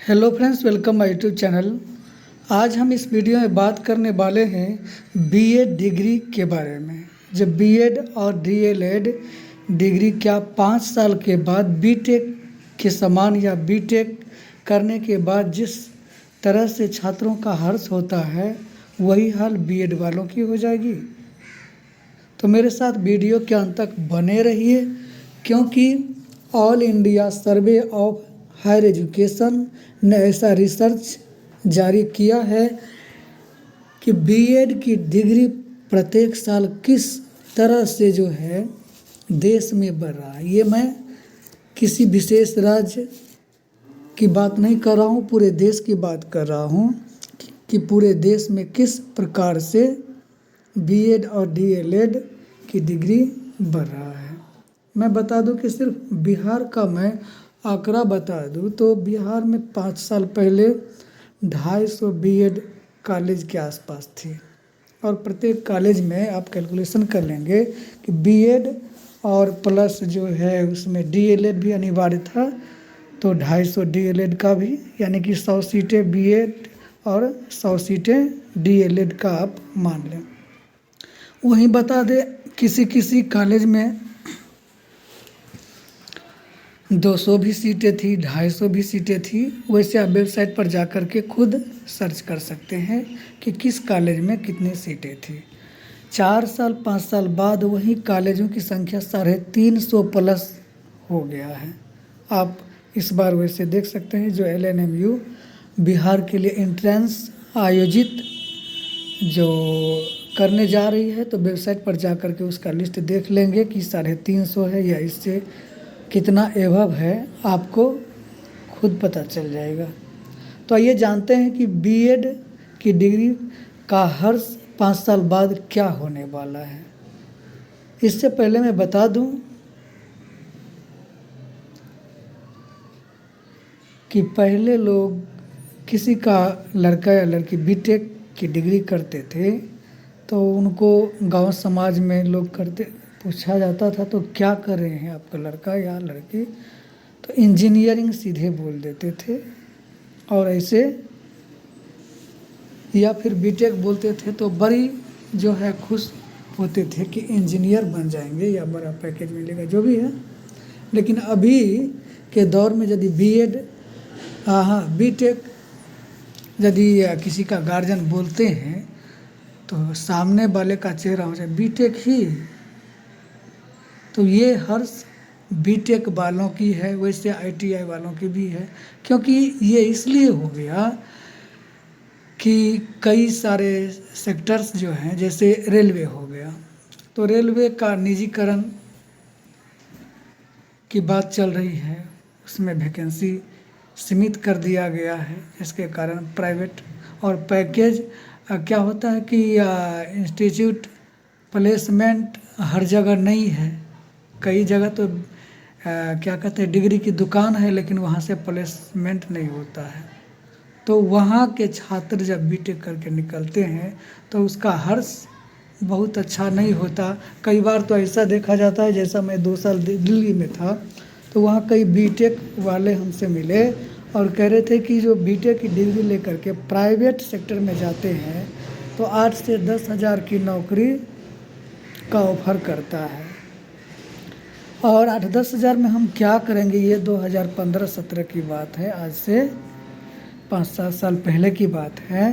Hello friends, welcome my YouTube channel. आज हम इस वीडियो में बात करने वाले हैं बीएड डिग्री के बारे में। जब बीएड और डीएलएड डिग्री क्या 5 साल के बाद बीटेक के समान या बीटेक करने के बाद जिस तरह से छात्रों का हर्ष होता है वही हाल बीएड वालों की हो जाएगी। तो मेरे साथ वीडियो के अंत तक बने रहिए, क्योंकि All India Survey of Higher Education ने ऐसा रिसर्च जारी किया है कि बीएड की डिग्री प्रत्येक साल किस तरह से जो है देश में बढ़ रहा है। ये मैं किसी विशेष राज्य की बात नहीं कर रहा हूँ, पूरे देश की बात कर रहा हूँ कि पूरे देश में किस प्रकार से बीएड और डीएलएड की डिग्री बढ़ रहा है। मैं बता दूं कि सिर्फ बिहार का मैं आंकड़ा बता दूं तो बिहार में 5 साल पहले 250 बीएड कॉलेज के आसपास थी, और प्रत्येक कॉलेज में आप कैलकुलेशन कर लेंगे कि बीएड और प्लस जो है उसमें डीएलएड भी अनिवार्य था, तो 250 डीएलएड का भी, यानी कि 100 सीटें बीएड और 100 सीटें डीएलएड का आप मान लें। वहीं बता दें किसी किसी कॉलेज में 200 भी सीटें थी, 250 भी सीटें थी। वैसे आप वेबसाइट पर जाकर के खुद सर्च कर सकते हैं कि किस कॉलेज में कितनी सीटें थी। 4 साल 5 साल बाद वही कॉलेजों की संख्या 350 प्लस हो गया है। आप इस बार वैसे देख सकते हैं जो एलएनएमयू बिहार के लिए एंट्रेंस आयोजित जो करने जा रही है, तो वेबसाइट पर जाकर के उसका लिस्ट देख लेंगे कि 350 है या इससे कितना एवब है, आपको खुद पता चल जाएगा। तो आइए जानते हैं कि बीएड की डिग्री का हर्ष 5 साल बाद क्या होने वाला है। इससे पहले मैं बता दूं कि पहले लोग किसी का लड़का या लड़की बीटेक की डिग्री करते थे तो उनको गांव समाज में लोग पूछा जाता था तो क्या कर रहे हैं आपका लड़का या लड़की, तो इंजीनियरिंग सीधे बोल देते थे, और ऐसे या फिर बीटेक बोलते थे तो बड़ी जो है खुश होते थे कि इंजीनियर बन जाएंगे या बड़ा पैकेज मिलेगा, जो भी है। लेकिन अभी के दौर में यदि बीएड बीटेक यदि किसी का गार्जियन बोलते हैं तो सामने वाले का चेहरा हो जाए बीटेक ही, तो ये हर्ष बीटेक वालों की है, वैसे आईटीआई वालों की भी है। क्योंकि ये इसलिए हो गया कि कई सारे सेक्टर्स जो हैं, जैसे रेलवे हो गया, तो रेलवे का निजीकरण की बात चल रही है, उसमें वैकेंसी सीमित कर दिया गया है, इसके कारण प्राइवेट और पैकेज क्या होता है कि इंस्टीट्यूट प्लेसमेंट हर जगह नहीं है। कई जगह तो क्या कहते हैं डिग्री की दुकान है, लेकिन वहाँ से प्लेसमेंट नहीं होता है। तो वहाँ के छात्र जब बीटेक करके निकलते हैं तो उसका हर्ष बहुत अच्छा नहीं होता। कई बार तो ऐसा देखा जाता है, जैसा मैं 2 साल दिल्ली में था तो वहाँ कई बीटेक वाले हमसे मिले और कह रहे थे कि जो बीटेक की डिग्री लेकर के प्राइवेट सेक्टर में जाते हैं तो 8 से 10 हज़ार की नौकरी का ऑफर करता है, और 8-10 हज़ार में हम क्या करेंगे। ये 2015-17 की बात है, आज से 5-7 साल पहले की बात है।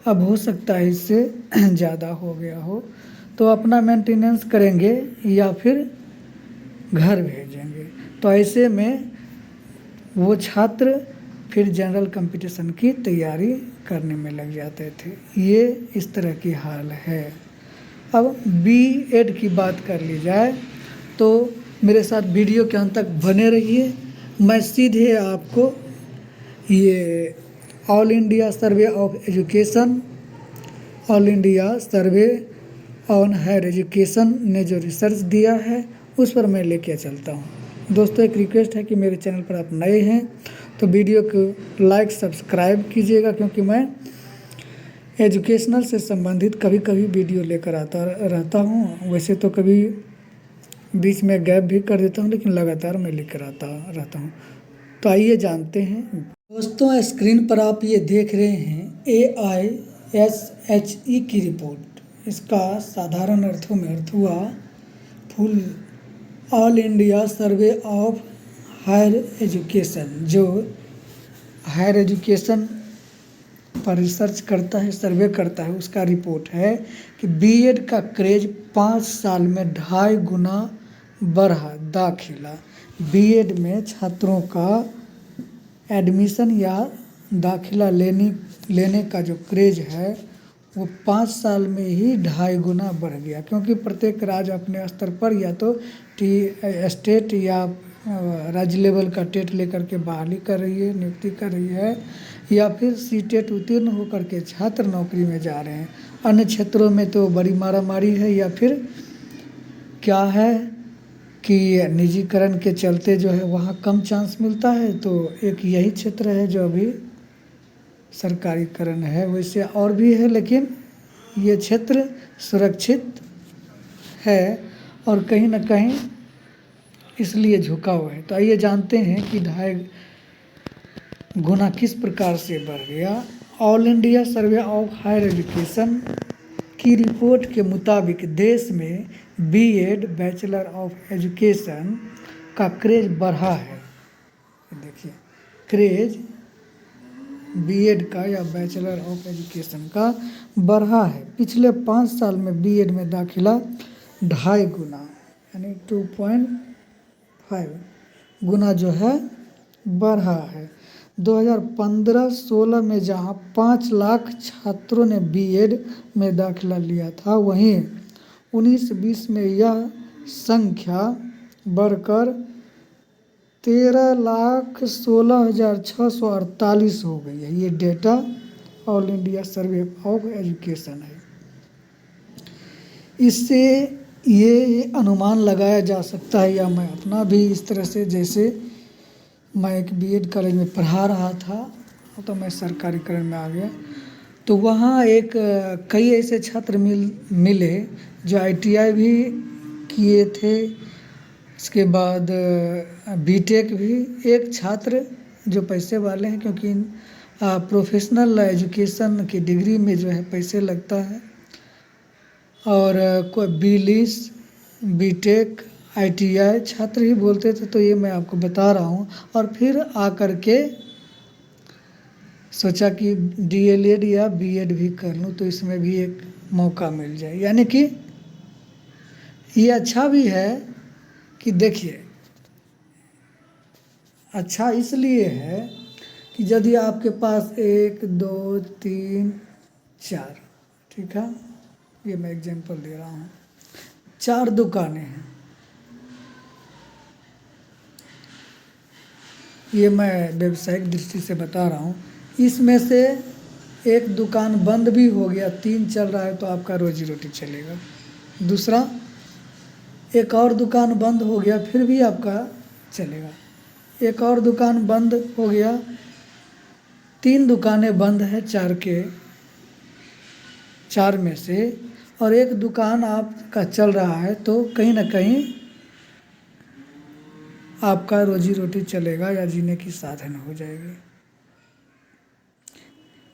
अब हो सकता है इससे ज़्यादा हो गया हो, तो अपना मेंटेनेंस करेंगे या फिर घर भेजेंगे। तो ऐसे में वो छात्र फिर जनरल कंपटीशन की तैयारी करने में लग जाते थे। ये इस तरह की हाल है। अब बीएड की बात कर ली जाए तो मेरे साथ वीडियो के अंत तक बने रहिए। मैं सीधे आपको ये All India Survey of Education, All India Survey on Higher Education ने जो रिसर्च दिया है उस पर मैं लेके चलता हूँ। दोस्तों, एक रिक्वेस्ट है कि मेरे चैनल पर आप नए हैं तो वीडियो को लाइक सब्सक्राइब कीजिएगा, क्योंकि मैं एजुकेशनल से संबंधित कभी कभी वीडियो लेकर आता रहता हूँ। वैसे तो कभी बीच में गैप भी कर देता हूँ, लेकिन लगातार मैं लेकर आता रहता हूँ। तो आइए जानते हैं। दोस्तों, स्क्रीन पर आप ये देख रहे हैं AISHE की रिपोर्ट। इसका साधारण अर्थों में अर्थ हुआ full All India Survey of Higher Education, जो हायर एजुकेशन पर रिसर्च करता है, सर्वे करता है। उसका रिपोर्ट है कि बीएड का क्रेज 5 साल में 2.5 गुना बढ़ा। दाखिला बीएड में छात्रों का एडमिशन या दाखिला लेने का जो क्रेज है वो 5 साल में ही 2.5 गुना बढ़ गया, क्योंकि प्रत्येक राज्य अपने स्तर पर या तो स्टेट या राज्य लेवल का टेट लेकर के बहाली कर रही है, नियुक्ति कर रही है, या फिर सीटेट उत्तीर्ण होकर के छात्र नौकरी में जा रहे हैं। अन्य क्षेत्रों में तो बड़ी मारामारी है, या फिर क्या है कि निजीकरण के चलते जो है वहाँ कम चांस मिलता है। तो एक यही क्षेत्र है जो अभी सरकारीकरण है। वैसे और भी है, लेकिन ये क्षेत्र सुरक्षित है और कहीं ना कहीं इसलिए झुका हुआ है। तो आइए जानते हैं कि 2.5 गुना किस प्रकार से बढ़ गया। All India Survey of Higher Education की रिपोर्ट के मुताबिक देश में बीएड बैचलर ऑफ एजुकेशन का क्रेज बढ़ा है। देखिए, क्रेज बीएड का या बैचलर ऑफ एजुकेशन का बढ़ा है। पिछले 5 साल में बीएड में दाखिला 2.5 गुना यानी 2.5 गुना जो है बढ़ा है। 2015-16 में जहां 5 लाख छात्रों ने बीएड में दाखिला लिया था, वहीं 19-20 में यह संख्या बढ़कर 13,16,648 हो गई है। ये data all India Survey of education है। इससे ये अनुमान लगाया जा सकता है, या मैं अपना भी इस तरह से, जैसे मैं एक बीएड कॉलेज में पढ़ा रहा था तो मैं सरकारीकरण में आ गया, तो वहाँ कई ऐसे छात्र मिले जो आईटीआई भी किए थे, इसके बाद बीटेक भी। एक छात्र जो पैसे वाले हैं, क्योंकि प्रोफेशनल एजुकेशन की डिग्री में जो है पैसे लगता है, और कोई बीलिस बीटेक आईटीआई छात्र ही बोलते थे। तो ये मैं आपको बता रहा हूँ। और फिर आकर के सोचा कि डीएलएड या बीएड भी कर लूँ, तो इसमें भी एक मौका मिल जाए। यानी कि ये अच्छा भी है कि देखिए, अच्छा इसलिए है कि यदि आपके पास 1 2 3 4, ठीक है, ये मैं एग्जांपल दे रहा हूँ, 4 दुकानें हैं। ये मैं व्यवसायिक दृष्टि से बता रहा हूँ। इसमें से एक दुकान बंद भी हो गया, 3 चल रहा है, तो आपका रोजी रोटी चलेगा। दूसरा, एक और दुकान बंद हो गया, फिर भी आपका चलेगा। एक और दुकान बंद हो गया, 3 दुकानें बंद है 4 में से, और एक दुकान आपका चल रहा है, तो कहीं ना कहीं आपका रोजी रोटी चलेगा या जीने की साधन हो जाएगी।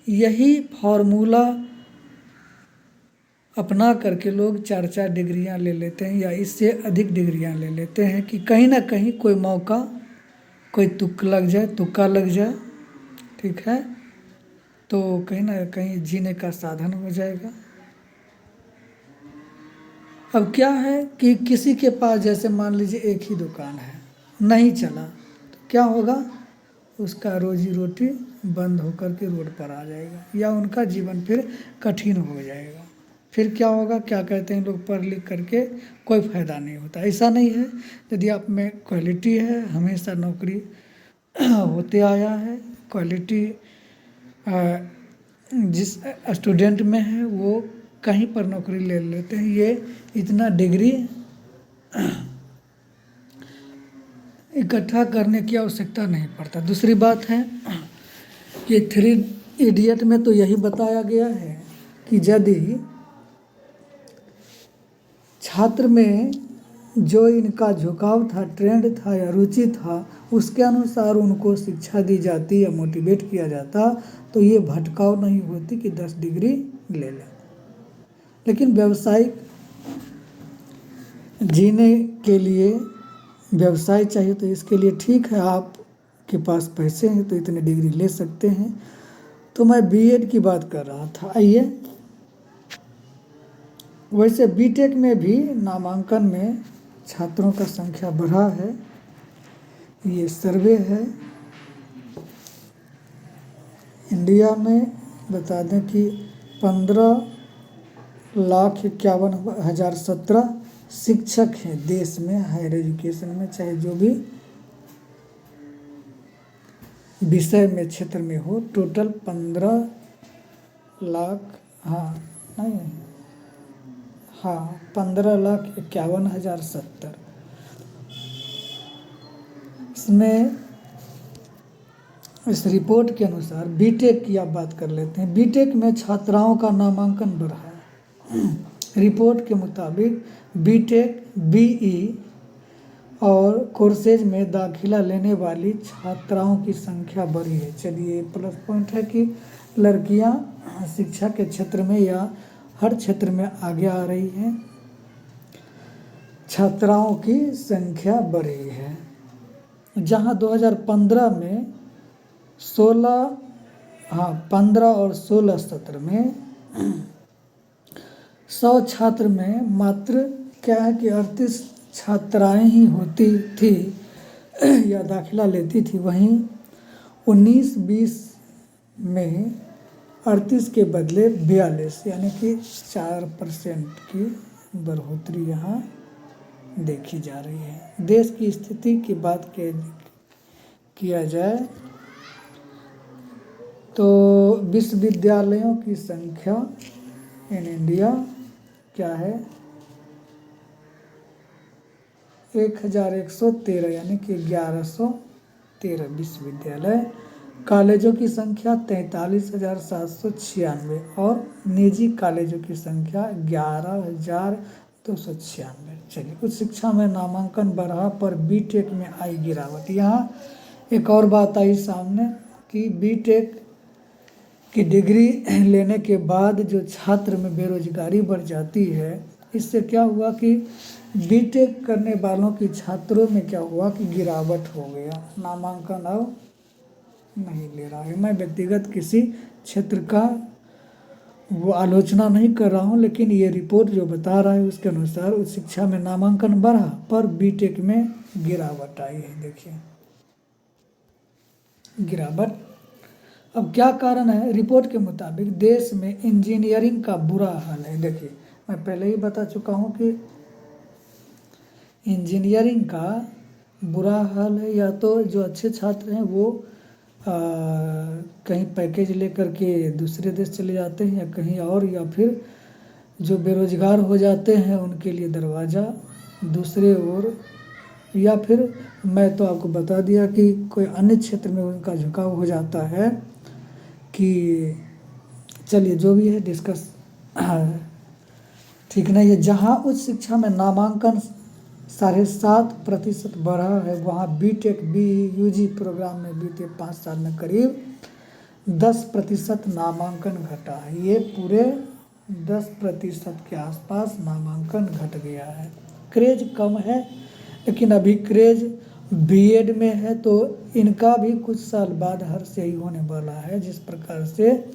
यही फॉर्मूला अपना करके लोग 4 डिग्रियां ले लेते हैं, या इससे अधिक डिग्रियां ले लेते हैं कि कहीं ना कहीं कोई मौका, कोई तुक्का लग जाए, ठीक है, तो कहीं ना कहीं जीने का साधन हो जाएगा। अब क्या है कि किसी के पास, जैसे मान लीजिए एक ही दुकान है, नहीं चला, तो क्या होगा, उसका रोजी रोटी बंद होकर के रोड पर आ जाएगा, या उनका जीवन फिर कठिन हो जाएगा। फिर क्या होगा, क्या कहते हैं लोग, पढ़ लिख करके कोई फ़ायदा नहीं होता। ऐसा नहीं है, यदि आप में क्वालिटी है, हमेशा नौकरी होते आया है। क्वालिटी जिस स्टूडेंट में है वो कहीं पर नौकरी ले लेते हैं। ये इतना डिग्री इकट्ठा करने की आवश्यकता नहीं पड़ता। दूसरी बात है कि 3 इडियट में तो यही बताया गया है कि यदि छात्र में जो इनका झुकाव था, ट्रेंड था या रुचि था, उसके अनुसार उनको शिक्षा दी जाती या मोटिवेट किया जाता तो ये भटकाव नहीं होती कि 10 डिग्री ले लें। लेकिन व्यावसायिक जीने के लिए व्यवसाय चाहिए तो इसके लिए ठीक है, आपके पास पैसे हैं तो इतने डिग्री ले सकते हैं। तो मैं बीएड की बात कर रहा था। आइए, वैसे बीटेक में भी नामांकन में छात्रों का संख्या बढ़ा है। ये सर्वे है इंडिया में। बता दें कि 15,51,017 शिक्षक हैं देश में, हायर एजुकेशन में, चाहे जो भी विषय में क्षेत्र में हो। टोटल 15 लाख, हाँ नहीं, हाँ 15,51,070। इसमें इस रिपोर्ट के अनुसार बीटेक की आप बात कर लेते हैं। बीटेक में छात्राओं का नामांकन बढ़ा है। रिपोर्ट के मुताबिक बीटेक, बीई और कोर्सेज में दाखिला लेने वाली छात्राओं की संख्या बढ़ी है। चलिए, प्लस पॉइंट है कि लड़कियां शिक्षा के क्षेत्र में या हर क्षेत्र में आगे आ रही हैं। छात्राओं की संख्या बढ़ी है। जहां 2015 में 15 और 16 सत्र में 100 छात्र में मात्र क्या है कि 38 छात्राएं ही होती थी या दाखिला लेती थी। वहीं 19-20 में 38 के बदले 42, यानी कि 4% की बढ़ोतरी यहाँ देखी जा रही है। देश की स्थिति की बात किया जाए तो विश्वविद्यालयों की संख्या इन इंडिया क्या है, 1113, यानी कि 1113 विश्वविद्यालय। कॉलेजों की संख्या 43,796 और निजी कॉलेजों की संख्या 11,296। चलिए, उच्च शिक्षा में नामांकन बढ़ा पर बीटेक में आई गिरावट। यहाँ एक और बात आई सामने कि बीटेक की डिग्री लेने के बाद जो छात्र में बेरोजगारी बढ़ जाती है, इससे क्या हुआ कि बीटेक करने वालों की छात्रों में क्या हुआ कि गिरावट हो गया, नामांकन अब नहीं ले रहा है। मैं व्यक्तिगत किसी क्षेत्र का वो आलोचना नहीं कर रहा हूँ, लेकिन ये रिपोर्ट जो बता रहा है उसके अनुसार उच्च शिक्षा में नामांकन बढ़ा पर बीटेक में गिरावट आई है। देखिए गिरावट। अब क्या कारण है? रिपोर्ट के मुताबिक देश में इंजीनियरिंग का बुरा हाल है। देखिए, मैं पहले ही बता चुका हूँ कि इंजीनियरिंग का बुरा हाल है। या तो जो अच्छे छात्र हैं वो कहीं पैकेज लेकर के दूसरे देश चले जाते हैं या कहीं और, या फिर जो बेरोजगार हो जाते हैं उनके लिए दरवाज़ा दूसरे ओर, या फिर मैं तो आपको बता दिया कि कोई अन्य क्षेत्र में उनका झुकाव हो जाता है कि चलिए जो भी है डिस्कस ठीक नहीं है। जहाँ उच्च शिक्षा में नामांकन 7.5% बढ़ा है, वहाँ बीटेक बीयूजी प्रोग्राम में बीते 5 साल में करीब 10% नामांकन घटा है। ये पूरे 10% के आसपास नामांकन घट गया है। क्रेज कम है, लेकिन अभी क्रेज बीएड में है, तो इनका भी कुछ साल बाद हर्ष यही होने वाला है। जिस प्रकार से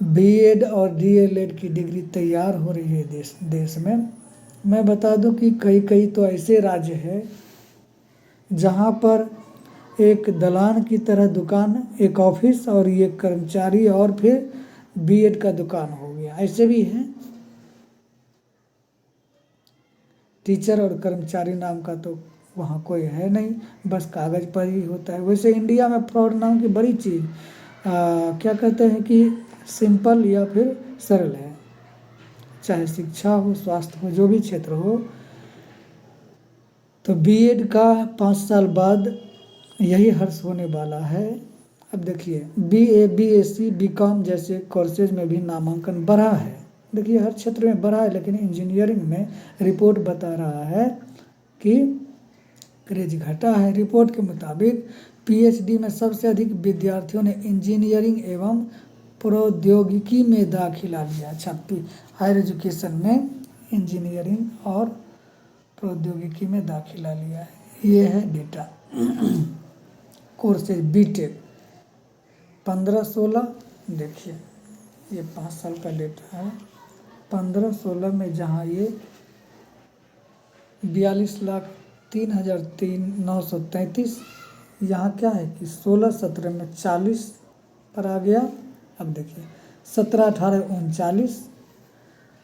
बीएड और डीएलएड की डिग्री तैयार हो रही है देश में। मैं बता दूं कि कई तो ऐसे राज्य हैं जहां पर एक दलान की तरह दुकान, एक ऑफिस और ये कर्मचारी और फिर बीएड का दुकान हो गया। ऐसे भी हैं। टीचर और कर्मचारी नाम का तो वहाँ कोई है नहीं, बस कागज़ पर ही होता है। वैसे इंडिया में फ्रॉड नाम की बड़ी चीज़ क्या कहते हैं कि सिंपल या फिर सरल है। चाहे शिक्षा हो, स्वास्थ्य हो, जो भी क्षेत्र हो। तो बीएड का 5 साल बाद यही हर्ष होने वाला है। अब देखिए, बीए, बीएससी, बीकॉम जैसे कोर्सेज में भी नामांकन बढ़ा है। देखिए हर क्षेत्र में बढ़ा है, लेकिन इंजीनियरिंग में रिपोर्ट बता रहा है कि क्रेज घटा है। रिपोर्ट के मुताबिक पीएचडी में सबसे अधिक विद्यार्थियों ने इंजीनियरिंग एवं प्रौद्योगिकी में दाखिला लिया। अच्छा, हायर एजुकेशन में इंजीनियरिंग और प्रौद्योगिकी में दाखिला लिया है। ये है डेटा। कोर्सेज बीटेक 15-16, देखिए ये 5 साल का डेटा है। 15-16 में जहाँ ये 42,03,933, यहाँ क्या है कि 16-17 में 40 पर आ गया। अब देखिए 17-18 39,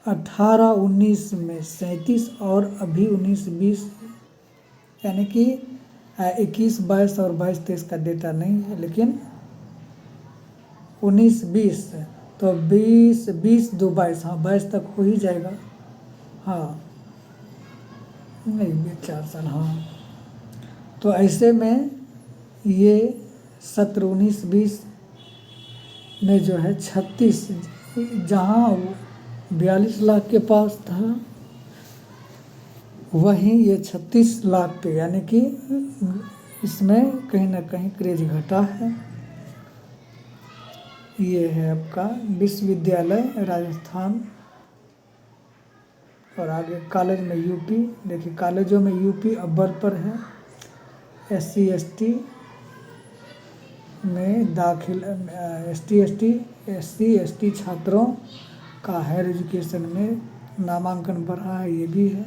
18-19 में 37 और अभी 19-20 यानी कि 21-22 और 22-23 का डेटा नहीं है, लेकिन 19-20 तो 20-22, हाँ 22 तक हो ही जाएगा। हाँ नहीं 4 साल, हाँ। तो ऐसे में ये 17-19-20 में जो है 36, जहाँ 42 लाख के पास था वहीं ये 36 लाख पे, यानी कि इसमें कहीं ना कहीं क्रेज घटा है। ये है आपका विश्वविद्यालय राजस्थान, और आगे कॉलेज में यूपी। देखिए कॉलेजों में यूपी अव्वल पर है। SC ST में दाखिल SC ST छात्रों का हायर एजुकेशन में नामांकन बढ़ा है, ये भी है।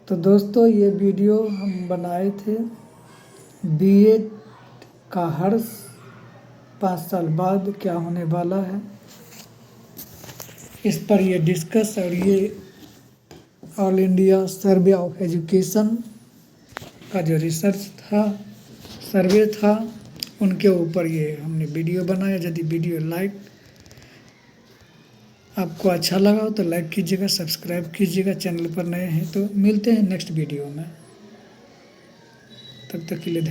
तो दोस्तों ये वीडियो हम बनाए थे बीएड का हर्ष 5 साल बाद क्या होने वाला है, इस पर ये डिस्कस, और ये All India Survey of education का जो रिसर्च था, सर्वे था, उनके ऊपर ये हमने वीडियो बनाया। यदि वीडियो आपको अच्छा लगा हो तो लाइक कीजिएगा, सब्सक्राइब कीजिएगा, चैनल पर नए हैं तो। मिलते हैं नेक्स्ट वीडियो में, तब तक के लिए